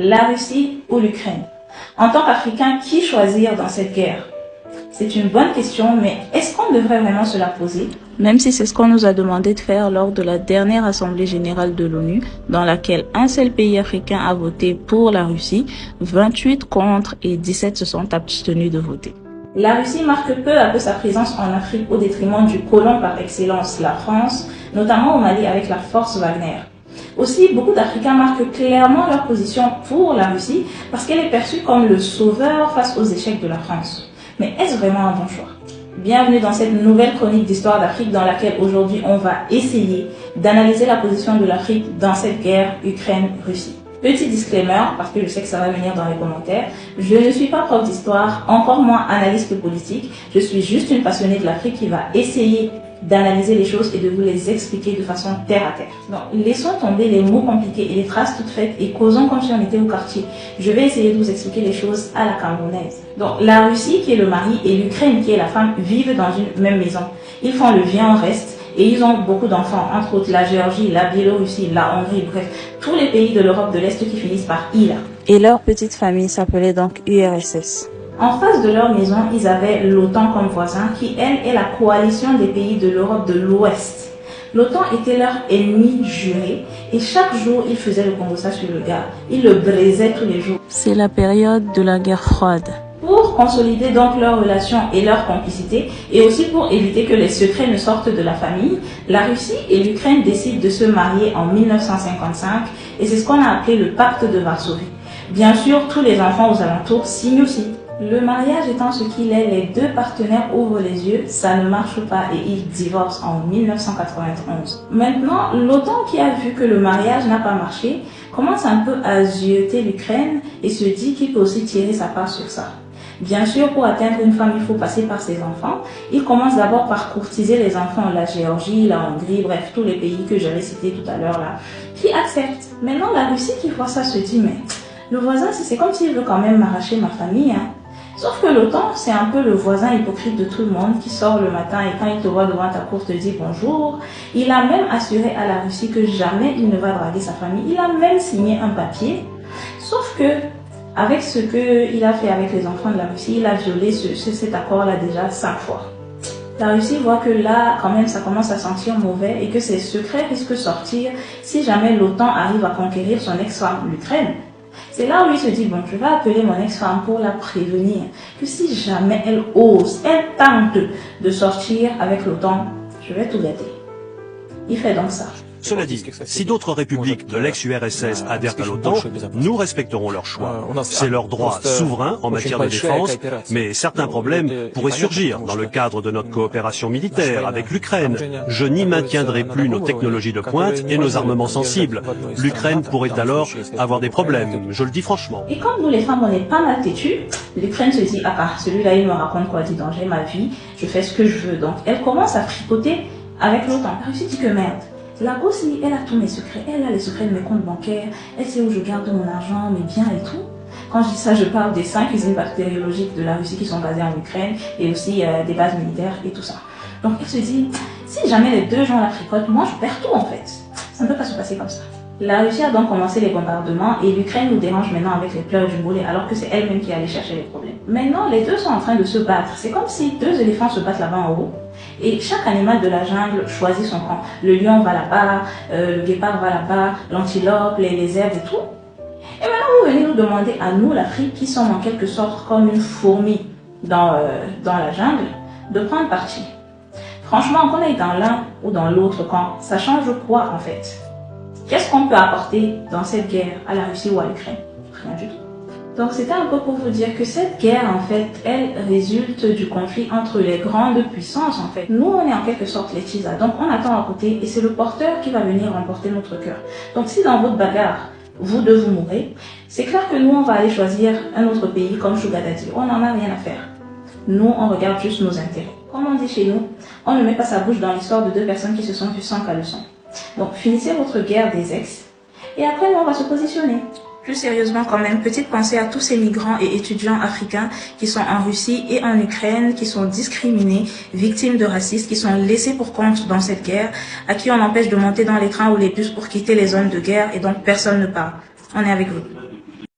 La Russie ou l'Ukraine? En tant qu'Africain, qui choisir dans cette guerre? C'est une bonne question, mais est-ce qu'on devrait vraiment se la poser? Même si c'est ce qu'on nous a demandé de faire lors de la dernière Assemblée générale de l'ONU, dans laquelle un seul pays africain a voté pour la Russie, 28 contre et 17 se sont abstenus de voter. La Russie marque peu à peu sa présence en Afrique au détriment du colon par excellence, la France, notamment au Mali avec la force Wagner. Aussi, beaucoup d'Africains marquent clairement leur position pour la Russie parce qu'elle est perçue comme le sauveur face aux échecs de la France. Mais est-ce vraiment un bon choix? Bienvenue dans cette nouvelle chronique d'histoire d'Afrique dans laquelle aujourd'hui on va essayer d'analyser la position de l'Afrique dans cette guerre Ukraine-Russie. Petit disclaimer, parce que je sais que ça va venir dans les commentaires, je ne suis pas prof d'histoire, encore moins analyste politique, je suis juste une passionnée de l'Afrique qui va essayer d'analyser les choses et de vous les expliquer de façon terre à terre. Donc, laissons tomber les mots compliqués et les phrases toutes faites et causons comme si on était au quartier. Je vais essayer de vous expliquer les choses à la camerounaise. Donc, la Russie qui est le mari et l'Ukraine qui est la femme vivent dans une même maison. Ils font le bien en reste et ils ont beaucoup d'enfants, entre autres la Géorgie, la Biélorussie, la Hongrie, bref, tous les pays de l'Europe de l'Est qui finissent par I là. Et leur petite famille s'appelait donc URSS. En face de leur maison, ils avaient l'OTAN comme voisin, qui, elle, est la coalition des pays de l'Europe de l'Ouest. L'OTAN était leur ennemi juré, et chaque jour, ils faisaient le combat sur le gars. Ils le brisaient tous les jours. C'est la période de la guerre froide. Pour consolider donc leurs relations et leur complicité, et aussi pour éviter que les secrets ne sortent de la famille, la Russie et l'Ukraine décident de se marier en 1955, et c'est ce qu'on a appelé le pacte de Varsovie. Bien sûr, tous les enfants aux alentours signent aussi. Le mariage étant ce qu'il est, les deux partenaires ouvrent les yeux, ça ne marche pas et ils divorcent en 1991. Maintenant, l'OTAN qui a vu que le mariage n'a pas marché, commence un peu à zioter l'Ukraine et se dit qu'il peut aussi tirer sa part sur ça. Bien sûr, pour atteindre une femme, il faut passer par ses enfants. Il commence d'abord par courtiser les enfants, la Géorgie, la Hongrie, bref, tous les pays que j'avais cités tout à l'heure là, qui acceptent. Maintenant, la Russie qui voit ça se dit, mais le voisin, c'est comme s'il veut quand même m'arracher ma famille, hein. Sauf que l'OTAN, c'est un peu le voisin hypocrite de tout le monde qui sort le matin et quand il te voit devant ta cour te dit bonjour. Il a même assuré à la Russie que jamais il ne va draguer sa famille. Il a même signé un papier. Sauf que, avec ce qu'il a fait avec les enfants de la Russie, il a violé cet accord-là déjà 5 fois. La Russie voit que là, quand même, ça commence à sentir mauvais et que ses secrets risquent de sortir si jamais l'OTAN arrive à conquérir son ex-femme, l'Ukraine. C'est là où il se dit, bon, je vais appeler mon ex-femme pour la prévenir que si jamais elle ose, elle tente de sortir avec l'OTAN, je vais tout gâter. Il fait donc ça. Cela dit, si d'autres républiques de l'ex-URSS adhèrent à l'OTAN, nous respecterons leur choix. C'est leur droit souverain en matière de défense, mais certains problèmes pourraient surgir dans le cadre de notre coopération militaire avec l'Ukraine. Je n'y maintiendrai plus nos technologies de pointe et nos armements sensibles. L'Ukraine pourrait alors avoir des problèmes, je le dis franchement. Et comme nous les femmes, on est pas mal têtus, l'Ukraine se dit, ah, celui-là il me raconte quoi, dis donc, j'ai ma vie, je fais ce que je veux. Donc elle commence à fricoter avec l'OTAN. La Russie dit que merde. La Russie, elle a tous mes secrets. Elle a les secrets de mes comptes bancaires. Elle sait où je garde mon argent, mes biens et tout. Quand je dis ça, je parle des 5 usines bactériologiques de la Russie qui sont basées en Ukraine et aussi des bases militaires et tout ça. Donc elle se dit, si jamais les deux gens la fricotent, moi je perds tout en fait. Ça ne peut pas se passer comme ça. La Russie a donc commencé les bombardements et l'Ukraine nous dérange maintenant avec les pleurs du boulet alors que c'est elle-même qui allait chercher les problèmes. Maintenant, les deux sont en train de se battre. C'est comme si deux éléphants se battent là-bas en haut. Et chaque animal de la jungle choisit son camp. Le lion va là-bas, le guépard va là-bas, l'antilope, les zèbres et tout. Et maintenant, vous venez nous demander à nous, l'Afrique, qui sommes en quelque sorte comme une fourmi dans la jungle, de prendre parti. Franchement, qu'on aille dans l'un ou dans l'autre camp, ça change quoi en fait? Qu'est-ce qu'on peut apporter dans cette guerre à la Russie ou à l'Ukraine? Rien du tout. Donc c'était un peu pour vous dire que cette guerre, en fait, elle résulte du conflit entre les grandes puissances, en fait. Nous, on est en quelque sorte les tisas, donc on attend à côté et c'est le porteur qui va venir remporter notre cœur. Donc si dans votre bagarre, vous deux vous mourrez, c'est clair que nous, on va aller choisir un autre pays comme Sugar Daddy. On n'en a rien à faire. Nous, on regarde juste nos intérêts. Comme on dit chez nous, on ne met pas sa bouche dans l'histoire de deux personnes qui se sont vues sans caleçon. Donc finissez votre guerre des ex et après, nous, on va se positionner. Plus sérieusement quand même, petite pensée à tous ces migrants et étudiants africains qui sont en Russie et en Ukraine, qui sont discriminés, victimes de racisme, qui sont laissés pour compte dans cette guerre, à qui on empêche de monter dans les trains ou les bus pour quitter les zones de guerre et donc personne ne parle. On est avec vous.